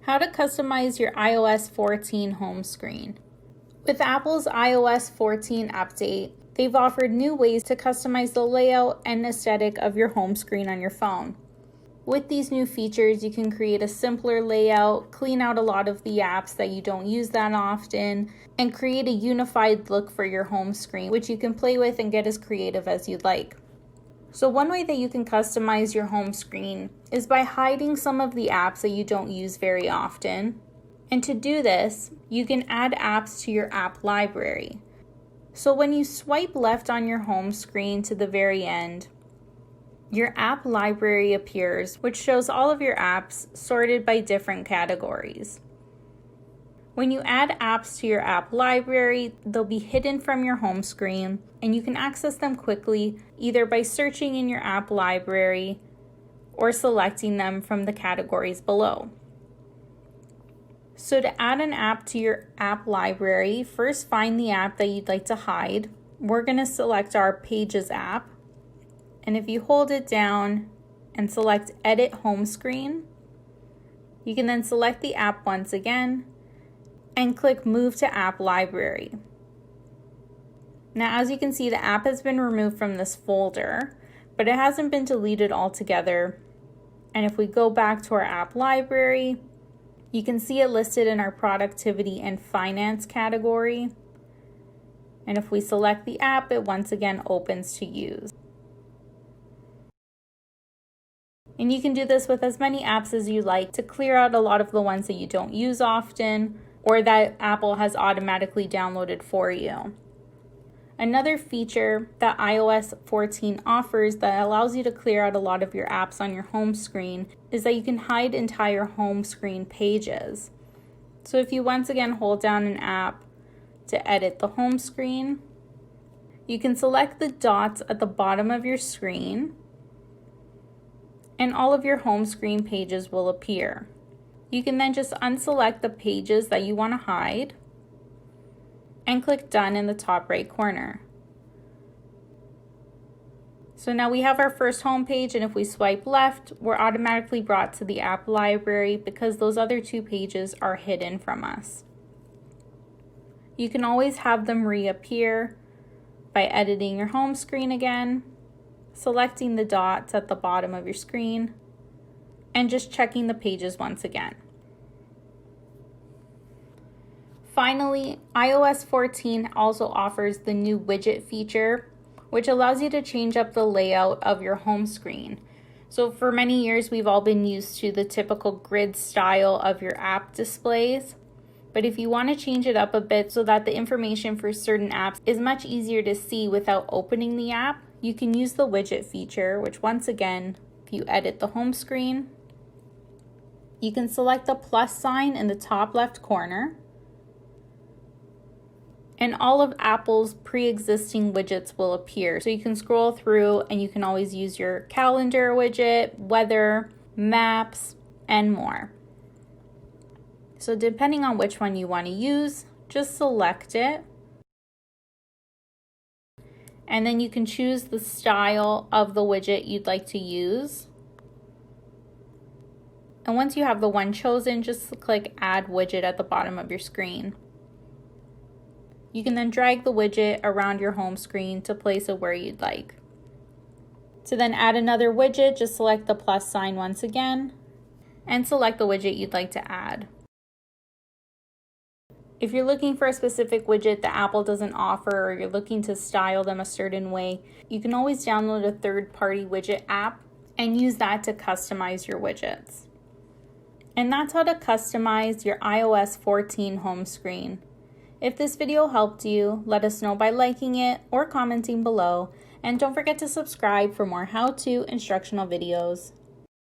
How to customize your iOS 14 home screen. With Apple's iOS 14 update, they've offered new ways to customize the layout and aesthetic of your home screen on your phone. With these new features, you can create a simpler layout, clean out a lot of the apps that you don't use that often, and create a unified look for your home screen, which you can play with and get as creative as you'd like. So one way that you can customize your home screen is by hiding some of the apps that you don't use very often. And to do this, you can add apps to your app library. So when you swipe left on your home screen to the very end, your app library appears, which shows all of your apps sorted by different categories. When you add apps to your app library, they'll be hidden from your home screen, and you can access them quickly either by searching in your app library or selecting them from the categories below. So to add an app to your app library, first find the app that you'd like to hide. We're going to select our Pages app, and if you hold it down and select Edit Home Screen, you can then select the app once again and click Move to App Library. Now, as you can see, the app has been removed from this folder, but it hasn't been deleted altogether. And if we go back to our app library, you can see it listed in our Productivity and Finance category. And if we select the app, it once again opens to use. And you can do this with as many apps as you like to clear out a lot of the ones that you don't use often or that Apple has automatically downloaded for you. Another feature that iOS 14 offers that allows you to clear out a lot of your apps on your home screen is that you can hide entire home screen pages. So if you once again hold down an app to edit the home screen, you can select the dots at the bottom of your screen, and all of your home screen pages will appear. You can then just unselect the pages that you want to hide and click Done in the top right corner. So now we have our first home page, and if we swipe left, we're automatically brought to the app library because those other two pages are hidden from us. You can always have them reappear by editing your home screen again, selecting the dots at the bottom of your screen, and just checking the pages once again. Finally, iOS 14 also offers the new widget feature, which allows you to change up the layout of your home screen. So for many years, we've all been used to the typical grid style of your app displays. But if you want to change it up a bit so that the information for certain apps is much easier to see without opening the app, you can use the widget feature, which once again, if you edit the home screen, you can select the plus sign in the top left corner, and all of Apple's pre-existing widgets will appear. So you can scroll through and you can always use your calendar widget, weather, maps, and more. So depending on which one you want to use, just select it. And then you can choose the style of the widget you'd like to use. And once you have the one chosen, just click Add Widget at the bottom of your screen. You can then drag the widget around your home screen to place it where you'd like. To then add another widget, just select the plus sign once again and select the widget you'd like to add. If you're looking for a specific widget that Apple doesn't offer, or you're looking to style them a certain way, you can always download a third-party widget app and use that to customize your widgets. And that's how to customize your iOS 14 home screen. If this video helped you, let us know by liking it or commenting below, and don't forget to subscribe for more how-to instructional videos.